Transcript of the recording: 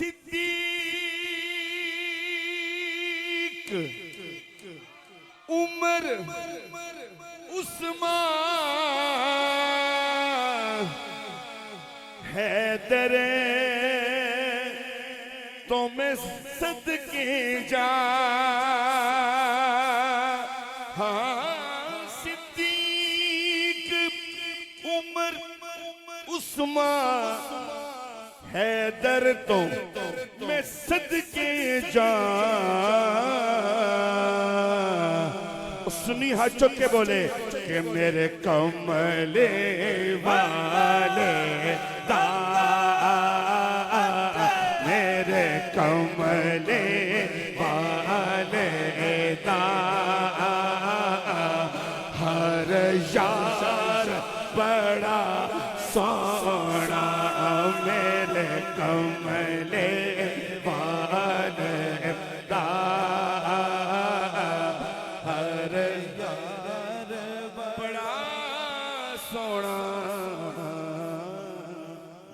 सिद्दीक उमर उस्मान हैदर तो मैं सदके जा। हाँ सिद्दीक उमर उस्मान हैदर तो मैं सदके जा। सुनी हाथ चुक के बोले कि मेरे कमले वाले दा, मेरे कमले वाले दा, हर यार बड़ा सोना मेरे कमले वाले दा, हर यार बड़ा सोना